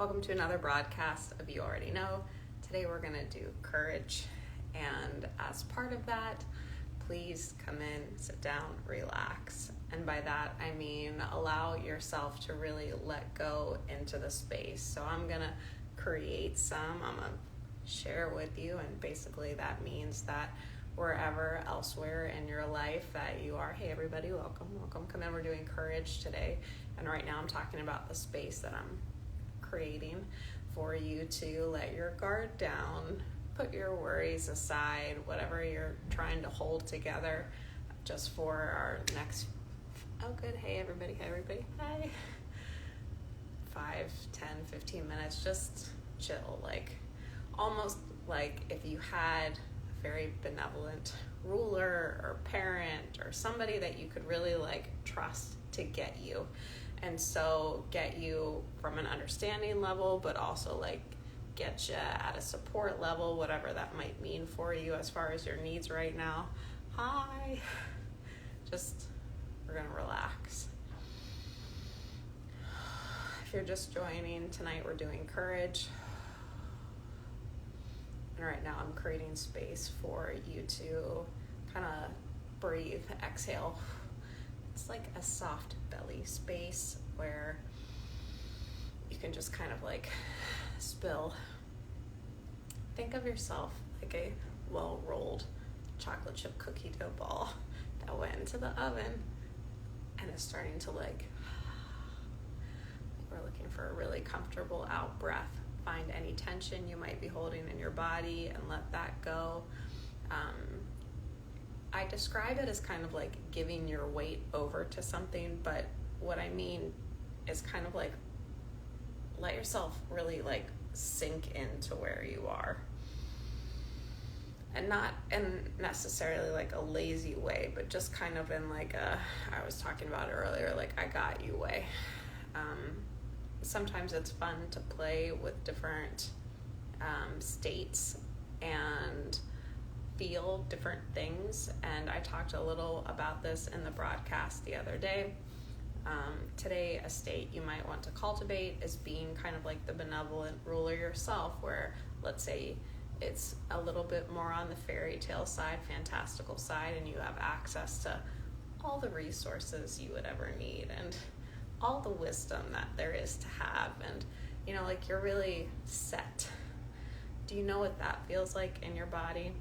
Welcome to another broadcast of You Already Know. Today we're going to do courage, and as part of that, please come in, sit down, relax. And by that I mean allow yourself to really let go into the space. So I'm going to create I'm going to share with you, and basically that means that wherever elsewhere in your life that you are, hey everybody, welcome, come in. We're doing courage today, and right now I'm talking about the space that I'm creating for you to let your guard down, put your worries aside, whatever you're trying to hold together, just for our next, hey everybody, hi, 5, 10, 15 minutes, just chill, like almost like if you had a very benevolent ruler or parent or somebody that you could really like trust to get you. And so get you from an understanding level, but also like get you at a support level, whatever that might mean for you as far as your needs right now. Hi. Just, we're going to relax. If you're just joining, tonight we're doing courage. And right now I'm creating space for you to kind of breathe, exhale. It's like a soft belly space where you can just kind of like spill. Think of yourself like a well-rolled chocolate chip cookie dough ball that went into the oven and is starting to like, we're looking for a really comfortable out breath. Find any tension you might be holding in your body and let that go. I describe it as kind of like giving your weight over to something, but what I mean is kind of like let yourself really like sink into where you are. And not in necessarily like a lazy way, but just kind of in like I was talking about it earlier, like I got you way. Sometimes it's fun to play with different states and feel different things, and I talked a little about this in the broadcast the other day. Today, a state you might want to cultivate is being kind of like the benevolent ruler yourself, where let's say it's a little bit more on the fairy tale side, fantastical side, and you have access to all the resources you would ever need and all the wisdom that there is to have, and you know, like you're really set. Do you know what that feels like in your body?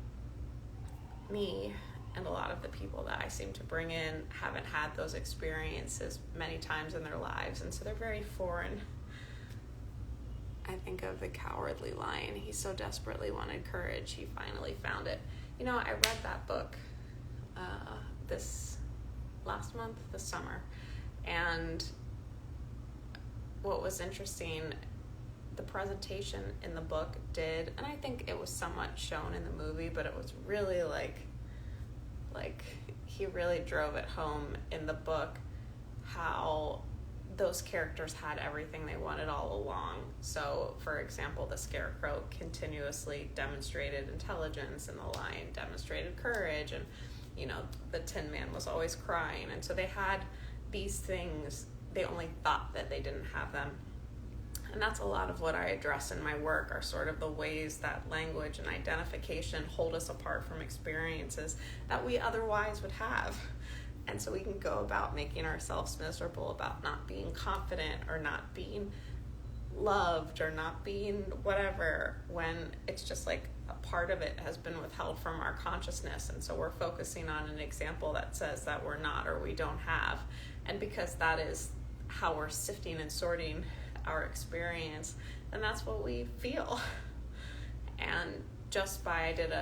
Me and a lot of the people that I seem to bring in haven't had those experiences many times in their lives, and so they're very foreign. I think of the Cowardly Lion. He so desperately wanted courage, he finally found it. You know, I read that book this summer, and what was interesting, the presentation in the book did, and I think it was somewhat shown in the movie, but it was really like he really drove it home in the book how those characters had everything they wanted all along. So, for example, the Scarecrow continuously demonstrated intelligence, and the Lion demonstrated courage, and you know, the Tin Man was always crying, and so they had these things. They only thought that they didn't have them. And that's a lot of what I address in my work, are sort of the ways that language and identification hold us apart from experiences that we otherwise would have. And so we can go about making ourselves miserable about not being confident or not being loved or not being whatever, when it's just like a part of it has been withheld from our consciousness. And so we're focusing on an example that says that we're not or we don't have. And because that is how we're sifting and sorting our experience, then that's what we feel. And just by, I did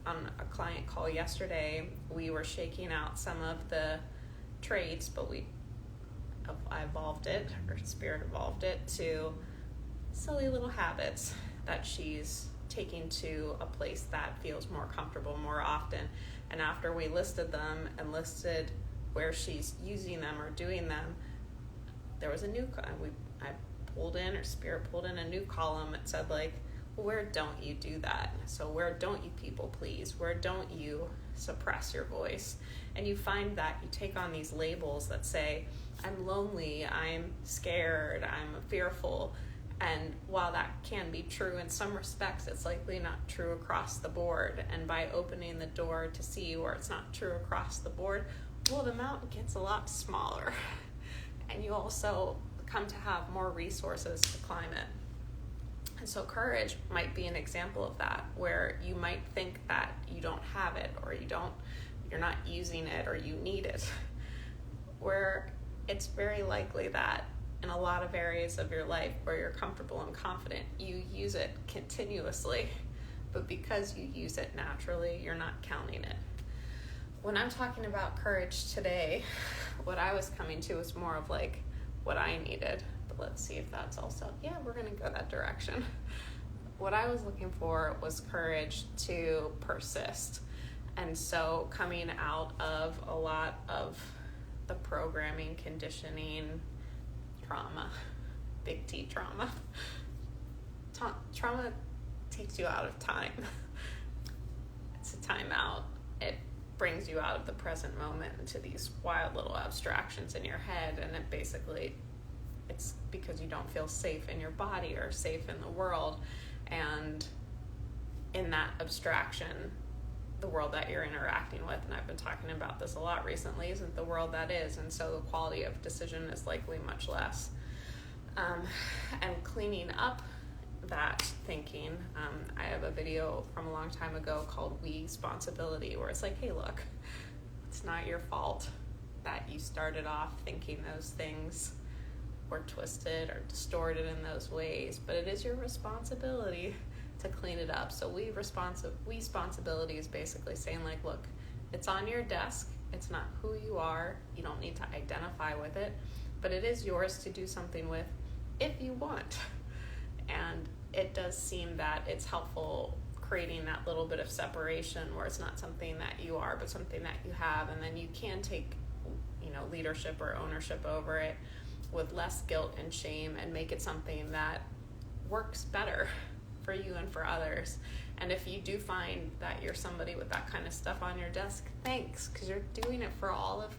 on a client call yesterday, we were shaking out some of the traits, but I evolved it, or spirit evolved it, to silly little habits that she's taking to a place that feels more comfortable more often. And after we listed them and listed where she's using them or doing them, there was a new Spirit pulled in a new column. It said like, well, where don't you do that? So where don't you people please? Where don't you suppress your voice? And you find that you take on these labels that say, I'm lonely, I'm scared, I'm fearful, And while that can be true in some respects, it's likely not true across the board. And by opening the door to see where it's not true across the board, well, the mountain gets a lot smaller. And you also come to have more resources to climb it. And so courage might be an example of that, where you might think that you don't have it, or you're not using it, or you need it. Where it's very likely that in a lot of areas of your life where you're comfortable and confident, you use it continuously, but because you use it naturally, you're not counting it. When I'm talking about courage today, what I was coming to is more of like what I needed. But let's see if that's also, yeah, we're going to go that direction. What I was looking for was courage to persist. And so coming out of a lot of the programming, conditioning, trauma, big T trauma. Trauma takes you out of time. It's a timeout. It brings you out of the present moment into these wild little abstractions in your head, and it's because you don't feel safe in your body or safe in the world. And in that abstraction, the world that you're interacting with, and I've been talking about this a lot recently, isn't the world that is, and so the quality of decision is likely much less. And cleaning up that thinking, I have a video from a long time ago called We-sponsibility, where it's like, hey, look, it's not your fault that you started off thinking those things were twisted or distorted in those ways, but it is your responsibility to clean it up. So we-sponsibility is basically saying, like, look, it's on your desk, it's not who you are, you don't need to identify with it, but it is yours to do something with if you want. And it does seem that it's helpful creating that little bit of separation where it's not something that you are, but something that you have, and then you can take, leadership or ownership over it with less guilt and shame, and make it something that works better for you and for others. And if you do find that you're somebody with that kind of stuff on your desk, thanks, because you're doing it for all of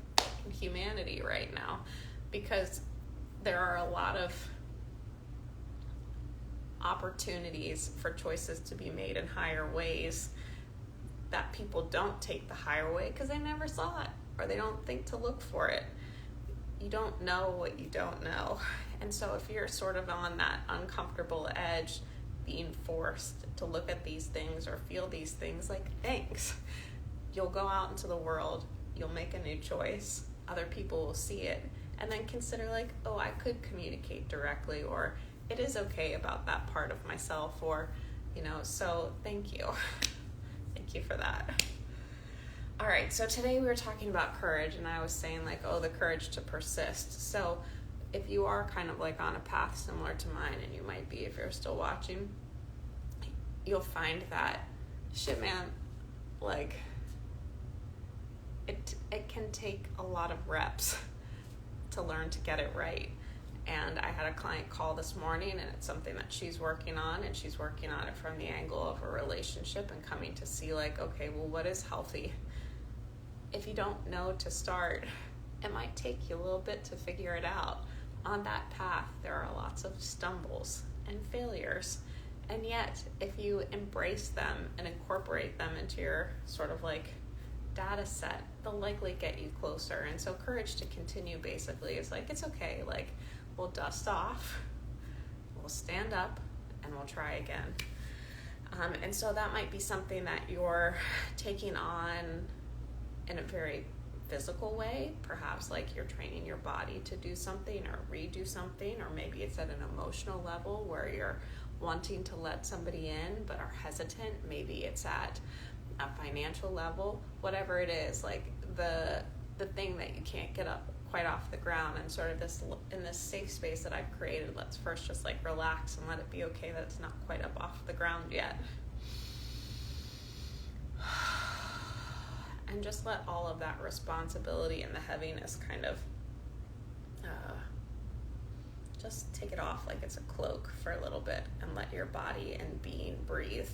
humanity right now, because there are a lot of opportunities for choices to be made in higher ways that people don't take the higher way because they never saw it, or they don't think to look for it. You don't know what you don't know. And so if you're sort of on that uncomfortable edge, being forced to look at these things or feel these things, like, thanks. You'll go out into the world, you'll make a new choice, other people will see it, and then consider, like, oh, I could communicate directly, or it is okay about that part of myself, or, so thank you. Thank you for that. All right, so today we were talking about courage, and I was saying, like, the courage to persist. So if you are kind of like on a path similar to mine, and you might be if you're still watching, you'll find that, shit, man, like, it can take a lot of reps to learn to get it right. And I had a client call this morning, and it's something that she's working on, and she's working on it from the angle of a relationship and coming to see, like, okay, well, what is healthy? If you don't know to start, it might take you a little bit to figure it out. On that path, there are lots of stumbles and failures. And yet, if you embrace them and incorporate them into your sort of like data set, they'll likely get you closer. And so courage to continue basically is like, it's okay, like, we'll dust off, we'll stand up, and we'll try again. And so that might be something that you're taking on in a very physical way, perhaps like you're training your body to do something or redo something, or maybe it's at an emotional level where you're wanting to let somebody in but are hesitant. Maybe it's at a financial level, whatever it is, like the thing that you can't get up quite off the ground, and sort of in this safe space that I've created, let's first just like relax and let it be okay that it's not quite up off the ground yet. And just let all of that responsibility and the heaviness kind of just take it off like it's a cloak for a little bit, and let your body and being breathe.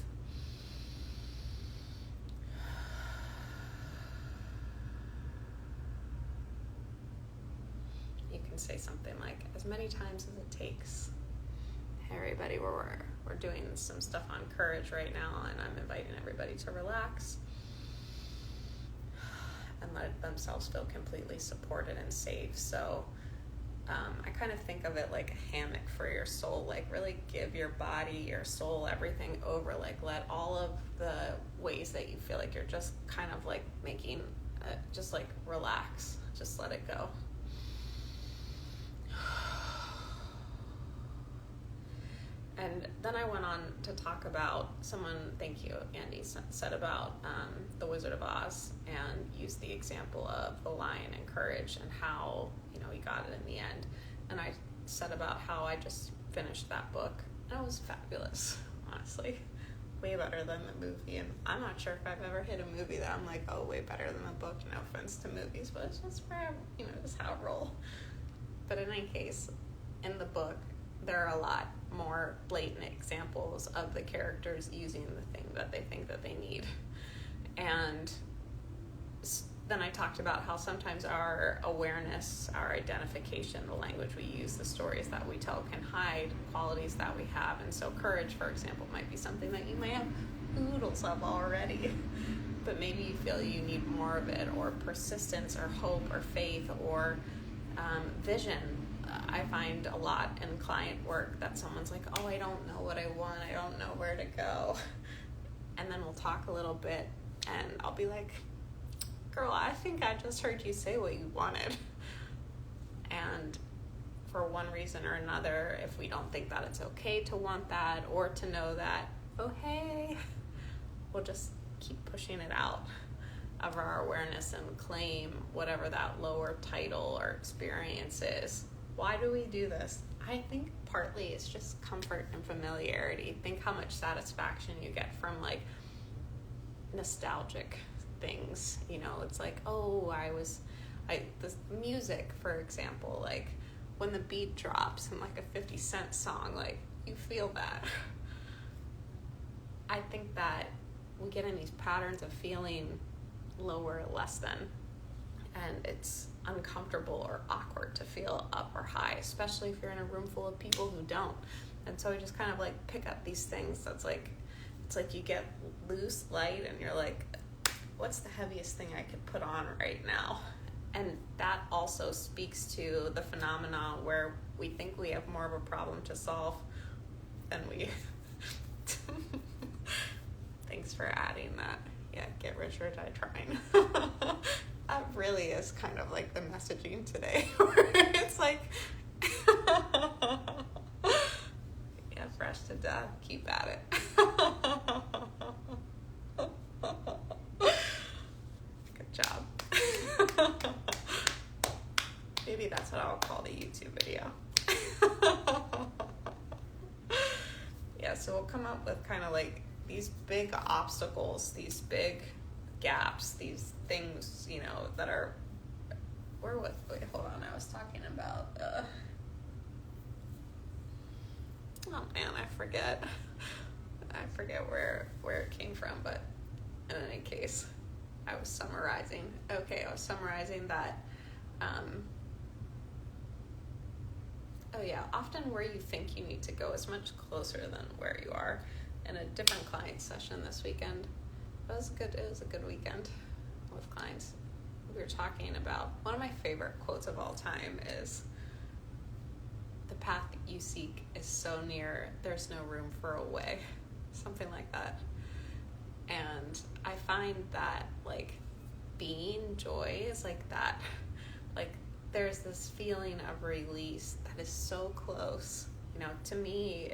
You can say something like, as many times as it takes. There everybody, we're doing some stuff on courage right now, and I'm inviting everybody to relax and let themselves feel completely supported and safe. So I kind of think of it like a hammock for your soul, like really give your body, your soul, everything over, like let all of the ways that you feel like you're just kind of like making, just like relax, just let it go. And then I went on to talk about, thank you, Andy, said about the Wizard of Oz, and used the example of the lion and courage and how, he got it in the end. And I said about how I just finished that book, and it was fabulous, honestly. Way better than the movie. And I'm not sure if I've ever hit a movie that I'm like, oh, way better than the book. No offense to movies, but it's just where, just how I roll. But in any case, in the book, there are a lot more blatant examples of the characters using the thing that they think that they need. And then I talked about how sometimes our awareness, our identification, the language we use, the stories that we tell can hide qualities that we have. And so courage, for example, might be something that you may have oodles of already, but maybe you feel you need more of it, or persistence, or hope, or faith, or vision. I find a lot in client work that someone's like, oh, I don't know what I want, I don't know where to go. And then we'll talk a little bit, and I'll be like, girl, I think I just heard you say what you wanted. And for one reason or another, if we don't think that it's okay to want that, or to know that, oh, hey, we'll just keep pushing it out of our awareness and claim whatever that lower title or experience is. Why do we do this? I think partly it's just comfort and familiarity. Think how much satisfaction you get from like nostalgic things. It's like, oh, this music, for example, like when the beat drops in like a 50 Cent song, like you feel that. I think that we get in these patterns of feeling lower, less than, and it's uncomfortable or awkward to feel up or high, especially if you're in a room full of people who don't. And so we just kind of like pick up these things that's like, it's like you get loose, light, and you're like, what's the heaviest thing I could put on right now? And that also speaks to the phenomenon where we think we have more of a problem to solve than we. Thanks for adding that. Yeah, get rich or die trying. That really is kind of like the messaging today, where it's like, yeah, fresh to death, keep at it. Good job. Maybe that's what I'll call the YouTube video. Yeah, so we'll come up with kind of like these big obstacles, these big gaps, these things, that are, wait, hold on, I was talking about, oh man, I forget where it came from, but in any case, I was summarizing that, often where you think you need to go is much closer than where you are. In a different client session this weekend, it was a good weekend with clients. We were talking about, one of my favorite quotes of all time is, the path you seek is so near, there's no room for a way. Something like that. And I find that like being joy is like that. Like there's this feeling of release that is so close. To me,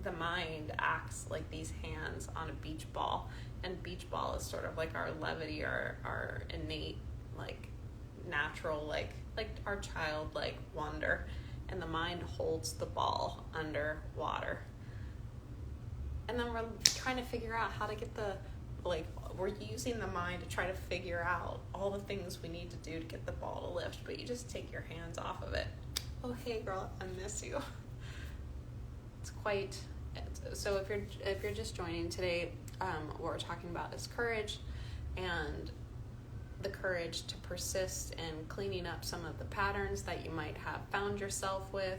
the mind acts like these hands on a beach ball, and beach ball is sort of like our levity, our innate, like natural, like our childlike wonder, and the mind holds the ball under water. And then we're trying to figure out how to get we're using the mind to try to figure out all the things we need to do to get the ball to lift, but you just take your hands off of it. Oh, hey girl, I miss you. So if you're just joining today, what we're talking about is courage, and the courage to persist in cleaning up some of the patterns that you might have found yourself with,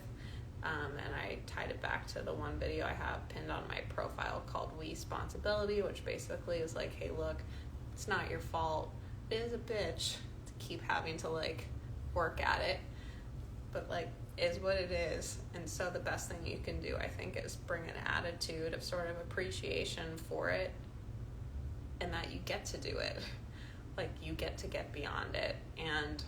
And I tied it back to the one video I have pinned on my profile called We-sponsibility, which basically is like, hey, look, it's not your fault. It is a bitch to keep having to like work at it, but like is what it is. And so the best thing you can do, I think, is bring an attitude of sort of appreciation for it, and that you get to do it. Like you get to get beyond it. And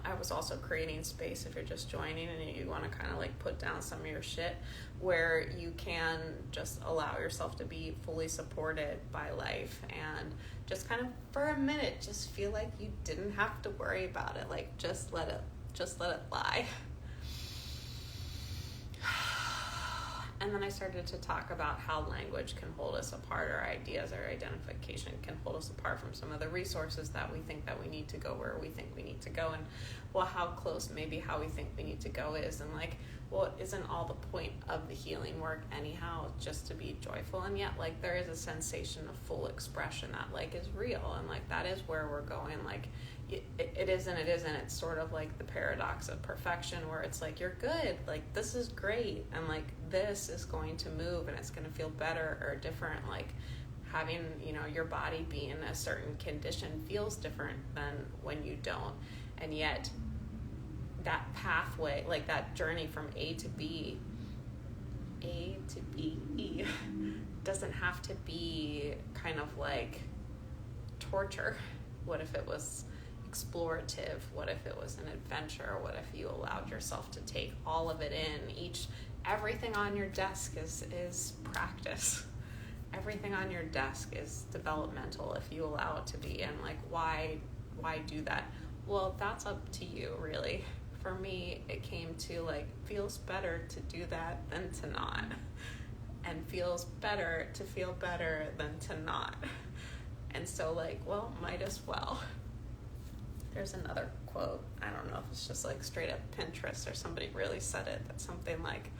I was also creating space, if you're just joining and you want to kind of like put down some of your shit, where you can just allow yourself to be fully supported by life and just kind of for a minute just feel like you didn't have to worry about it. Like just let it lie. And then I started to talk about how language can hold us apart, or ideas or identification can hold us apart from some of the resources that we think that we need to go where we think we need to go, and well, how close maybe how we think we need to go is, and like, well, isn't all the point of the healing work anyhow just to be joyful? And yet like there is a sensation of full expression that like is real, and like that is where we're going. Like it isn't. It's sort of like the paradox of perfection, where it's like you're good, like this is great, and like this is going to move and it's going to feel better or different. Like having, your body be in a certain condition feels different than when you don't. And yet that pathway, like that journey from A to B doesn't have to be kind of like torture. What if it was explorative? What if it was an adventure? What if you allowed yourself to take all of it in? Everything on your desk is practice. Everything on your desk is developmental if you allow it to be. And like, why do that? Well, that's up to you, really. For me, it came to like, feels better to do that than to not. And feels better to feel better than to not. And so like, well, might as well. There's another quote. I don't know if it's just like straight up Pinterest or somebody really said it. That's something like,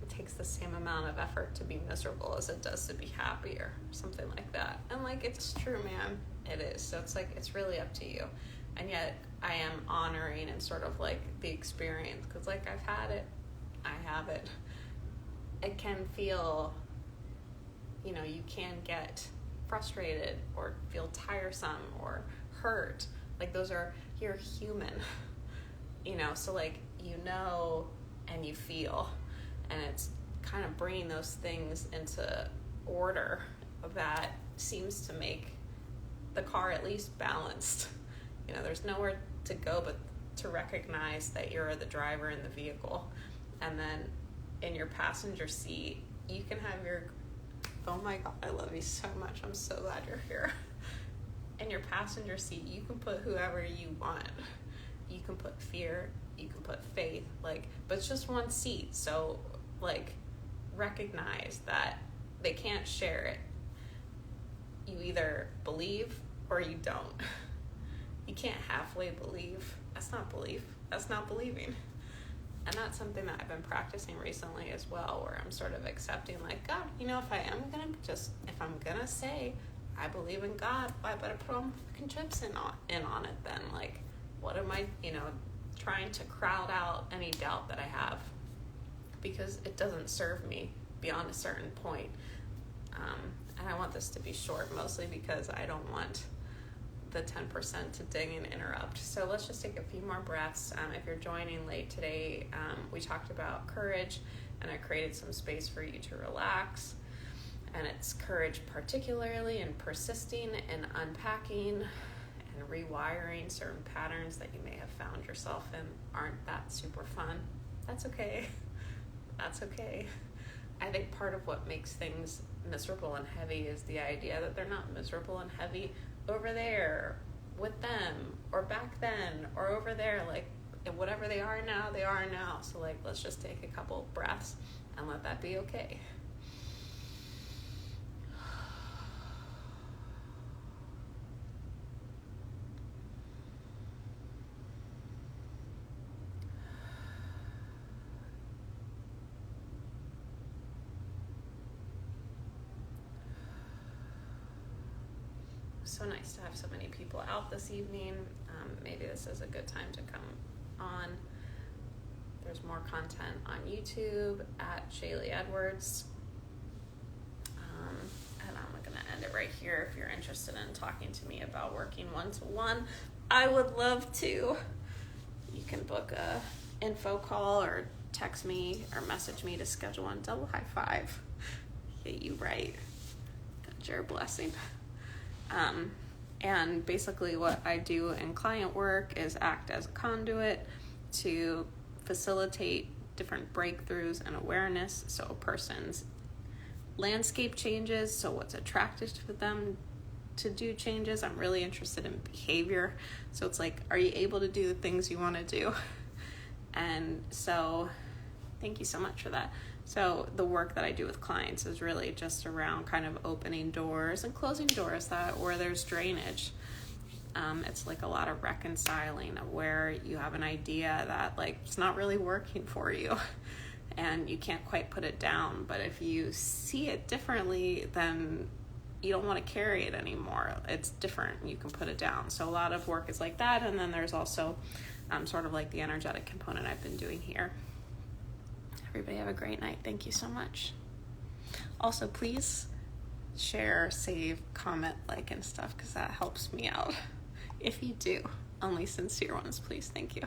it takes the same amount of effort to be miserable as it does to be happy, or something like that. And like, it's true, man. It is. So it's like, it's really up to you. And yet I am honoring and sort of like the experience, because like I've had it. I have it. It can feel, you can get frustrated or feel tiresome or hurt. Like you're human, so like, and you feel, and it's kind of bringing those things into order that seems to make the car at least balanced. There's nowhere to go but to recognize that you're the driver in the vehicle, and then in your passenger seat you can have oh my God, I love you so much, I'm so glad you're here. In your passenger seat you can put whoever you want. You can put fear, you can put faith, like, but it's just one seat. So like, recognize that they can't share it. You either believe or you don't. You can't halfway believe. That's not belief. That's not believing. And that's something that I've been practicing recently as well, where I'm sort of accepting, like, God, if I'm gonna say I believe in God, well, I better put all my fucking chips in on it then. Like, what am I, trying to crowd out any doubt that I have, because it doesn't serve me beyond a certain point. And I want this to be short, mostly because I don't want the 10% to ding and interrupt. So let's just take a few more breaths. If you're joining late today, we talked about courage, and I created some space for you to relax. And it's courage particularly in persisting and unpacking and rewiring certain patterns that you may have found yourself in aren't that super fun. That's okay. That's okay. I think part of what makes things miserable and heavy is the idea that they're not miserable and heavy over there with them, or back then, or over there, like, whatever they are now, they are now. So like, let's just take a couple breaths and let that be okay. So nice to have so many people out this evening. maybe this is a good time to come on. There's more content on YouTube at Shaylee Edwards. And I'm going to end it right here. If you're interested in talking to me about working one-to-one, I would love to. You can book a info call or text me or message me to schedule one. Double high five. Hit you right. That's your blessing. And basically what I do in client work is act as a conduit to facilitate different breakthroughs and awareness. So a person's landscape changes, so what's attractive to them to do changes. I'm really interested in behavior. So it's like, are you able to do the things you want to do? And so thank you so much for that. So the work that I do with clients is really just around kind of opening doors and closing doors where there's drainage. It's like a lot of reconciling of where you have an idea that like it's not really working for you and you can't quite put it down. But if you see it differently, then you don't want to carry it anymore. It's different. You can put it down. So a lot of work is like that. And then there's also sort of like the energetic component I've been doing here. Everybody have a great night. Thank you so much. Also, please share, save, comment, like, and stuff, because that helps me out. If you do, only sincere ones, please. Thank you.